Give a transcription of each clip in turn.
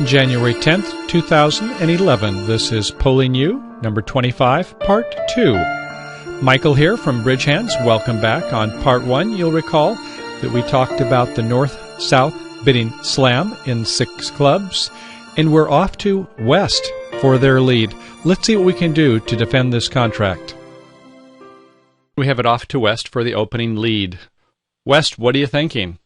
January 10th, 2011. This is Polling You, number 25, Part 2. Michael here from Bridge Hands. Welcome back. On Part 1, you'll recall that we talked about the North-South bidding slam in 6 clubs, and we're off to West for their lead. Let's see what we can do to defend this contract. We have it off to West for the opening lead. West, what are you thinking?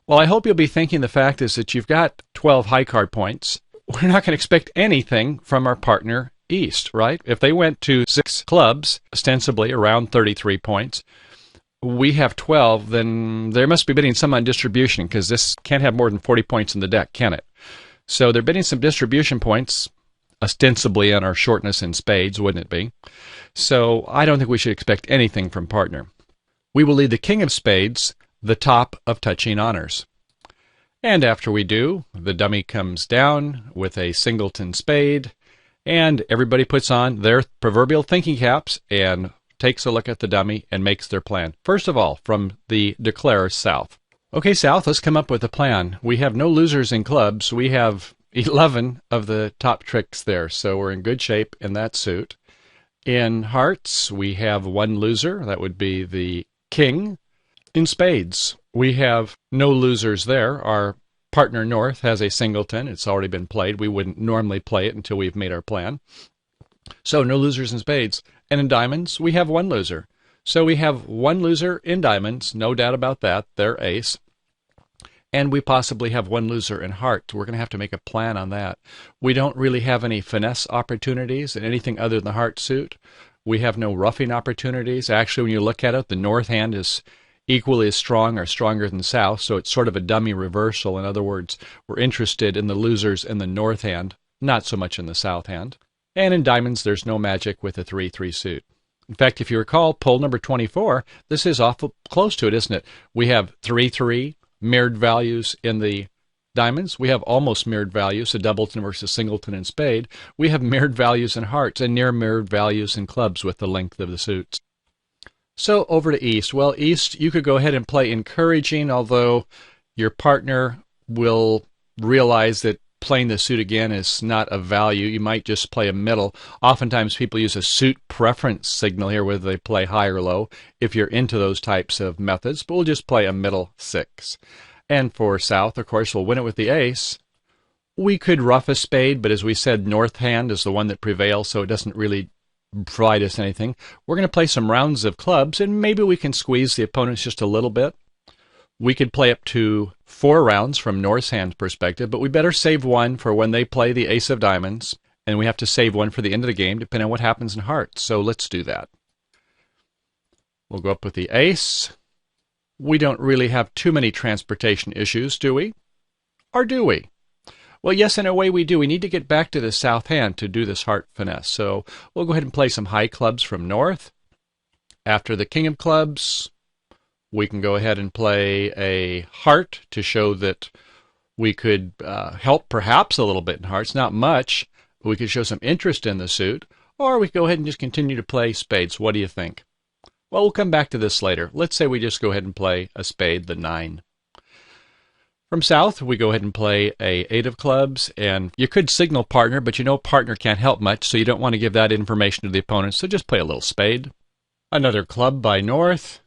Well, I hope you'll be thinking the fact is that you've got 12 high card points. We're not going to expect anything from our partner East, right? If they went to 6 clubs, ostensibly around 33 points, we have 12, then they must be bidding some on distribution, because this can't have more than 40 points in the deck, can it? So they're bidding some distribution points, ostensibly on our shortness in spades, wouldn't it be? So I don't think we should expect anything from partner. We will lead the king of spades, the top of touching honors. And after we do, the dummy comes down with a singleton spade, and everybody puts on their proverbial thinking caps and takes a look at the dummy and makes their plan. First of all, from the declare South. Okay, South, let's come up with a plan. We have no losers in clubs. We have 11 of the top tricks there, so we're in good shape in that suit. In hearts, we have 1 loser. That would be the king. In spades, we have no losers there. Our partner North has a singleton. It's already been played. We wouldn't normally play it until we've made our plan. So no losers in spades. And in diamonds, we have 1 loser. So we have 1 loser in diamonds, no doubt about that. They're ace. And we possibly have 1 loser in hearts. We're going to have to make a plan on that. We don't really have any finesse opportunities in anything other than the heart suit. We have no roughing opportunities. Actually, when you look at it, the north hand is equally as strong or stronger than south, so it's sort of a dummy reversal. In other words, we're interested in the losers in the north hand, not so much in the south hand. And in diamonds, there's no magic with a 3-3 suit. In fact, if you recall, poll number 24, this is awful close to it, isn't it? We have 3-3 mirrored values in the diamonds. We have almost mirrored values, a doubleton versus singleton in spade. We have mirrored values in hearts and near mirrored values in clubs with the length of the suits. So over to East. Well, East, you could go ahead and play encouraging, although your partner will realize that playing the suit again is not of value. You might just play a middle. Oftentimes people use a suit preference signal here, whether they play high or low, if you're into those types of methods. But we'll just play a middle 6. And for South, of course, we'll win it with the ace. We could rough a spade, but as we said, north hand is the one that prevails, so it doesn't really provide us anything. We're going to play some rounds of clubs, and maybe we can squeeze the opponents just a little bit. We could play up to 4 rounds from North's hand perspective, but we better save 1 for when they play the ace of diamonds, and we have to save 1 for the end of the game, depending on what happens in hearts. So let's do that. We'll go up with the ace. We don't really have too many transportation issues, do we? Or do we? Well, yes, in a way we do. We need to get back to the south hand to do this heart finesse. So we'll go ahead and play some high clubs from North. After the king of clubs, we can go ahead and play a heart to show that we could help perhaps a little bit in hearts. Not much, but we could show some interest in the suit. Or we could go ahead and just continue to play spades. What do you think? Well, we'll come back to this later. Let's say we just go ahead and play a spade, the 9. From South, we go ahead and play a 8 of clubs, and you could signal partner, but you know partner can't help much, so you don't want to give that information to the opponent, so just play a little spade. Another club by North,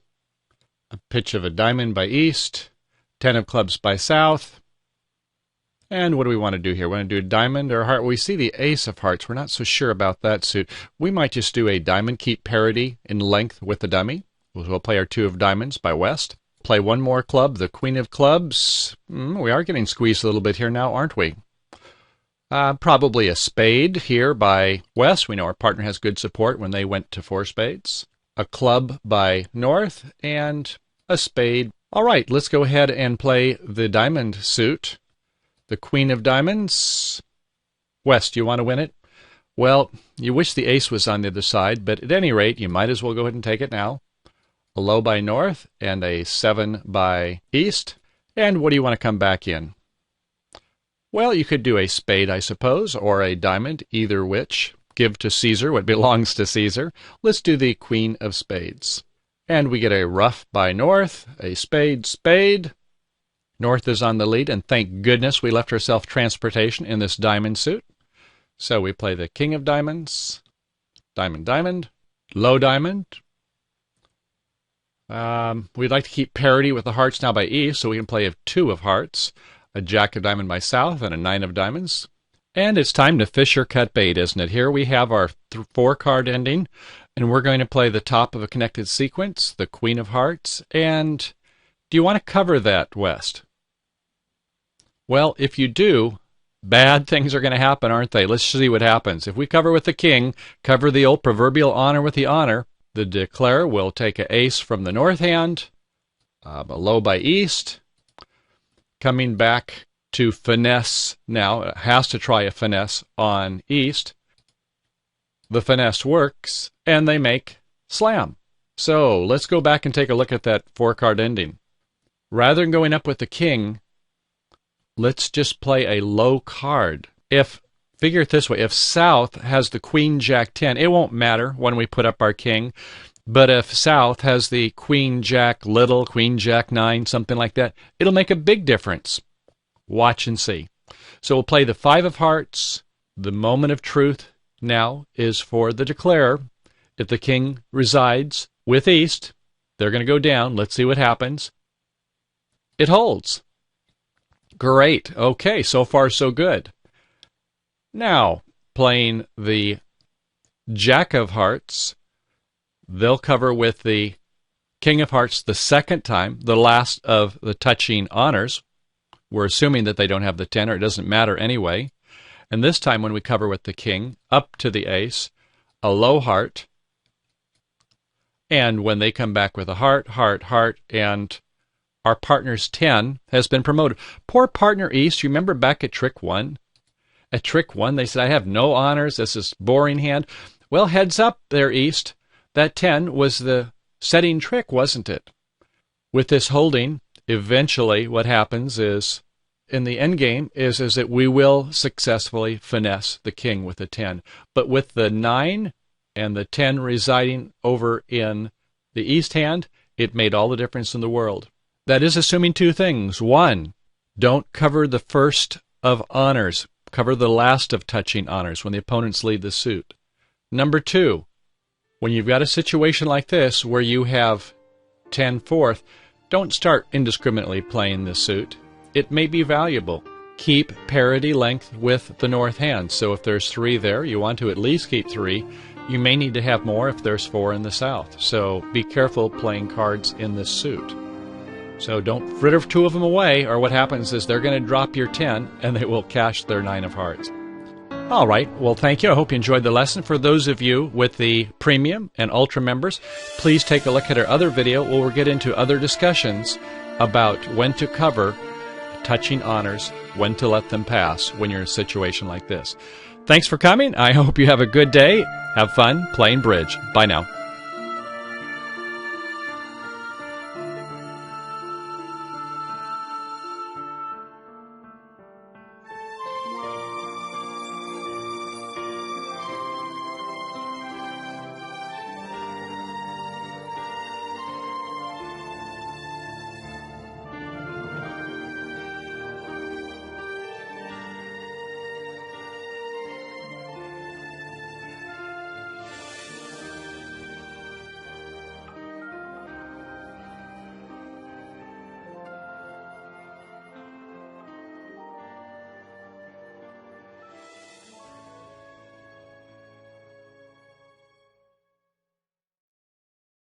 a pitch of a diamond by East, 10 of clubs by South. And what do we want to do here? We want to do a diamond or a heart? We see the ace of hearts. We're not so sure about that suit. We might just do a diamond, keep parity in length with the dummy. We'll play our 2 of diamonds by West. Play 1 more club, the queen of clubs. We are getting squeezed a little bit here now, aren't we? Probably a spade here by West. We know our partner has good support when they went to 4 spades. A club by North and a spade. All right, let's go ahead and play the diamond suit. The queen of diamonds. West, you want to win it? Well, you wish the ace was on the other side, but at any rate, you might as well go ahead and take it now. A low by North and a 7 by East. And what do you want to come back in? Well, you could do a spade, I suppose, or a diamond, either which. Give to Caesar what belongs to Caesar. Let's do the queen of spades. And we get a rough by North, a spade, spade, North is on the lead, and thank goodness we left ourselves transportation in this diamond suit. So we play the king of diamonds, diamond, diamond, low diamond. We'd like to keep parity with the hearts now by east, so we can play a 2 of hearts, a jack of diamond by south, and a 9 of diamonds. And it's time to fish or cut bait, isn't it? Here we have our 4-card ending, and we're going to play the top of a connected sequence, the queen of hearts. And do you want to cover that, West? Well, if you do, bad things are going to happen, aren't they? Let's see what happens. If we cover with the king, cover the old proverbial honor with the honor, the declare will take an ace from the north hand, a low by east, coming back to finesse now. It has to try a finesse on east. The finesse works, and they make slam. So let's go back and take a look at that 4-card ending. Rather than going up with the king, let's just play a low card. Figure it this way, if south has the queen, jack, 10, it won't matter when we put up our king. But if south has the queen, jack, little, queen, jack, 9, something like that, it'll make a big difference. Watch and see. So we'll play the 5 of hearts. The moment of truth now is for the declare. If the king resides with east, they're going to go down. Let's see what happens. It holds. Great. Okay, so far so good. Now, playing the jack of hearts, they'll cover with the king of hearts the second time, the last of the touching honors. We're assuming that they don't have the 10, or it doesn't matter anyway. And this time when we cover with the king, up to the ace, a low heart. And when they come back with a heart, heart, heart, and our partner's 10 has been promoted. Poor partner east, you remember back at trick 1? At trick 1, they said, I have no honors, this is boring hand. Well, heads up there, east. That 10 was the setting trick, wasn't it? With this holding, eventually what happens is, in the end game, is that we will successfully finesse the king with the 10. But with the 9 and the 10 residing over in the east hand, it made all the difference in the world. That is assuming 2 things. 1, don't cover the first of honors. Cover the last of touching honors when the opponents lead the suit. Number 2, when you've got a situation like this where you have 10 fourth, don't start indiscriminately playing the suit. It may be valuable. Keep parity length with the north hand. So if there's 3 there, you want to at least keep 3. You may need to have more if there's 4 in the south. So be careful playing cards in this suit. So don't fritter 2 of them away, or what happens is they're going to drop your 10 and they will cash their 9 of hearts. All right, well, thank you. I hope you enjoyed the lesson. For those of you with the premium and ultra members, please take a look at our other video where we'll get into other discussions about when to cover touching honors, when to let them pass when you're in a situation like this. Thanks for coming. I hope you have a good day. Have fun playing bridge. Bye now.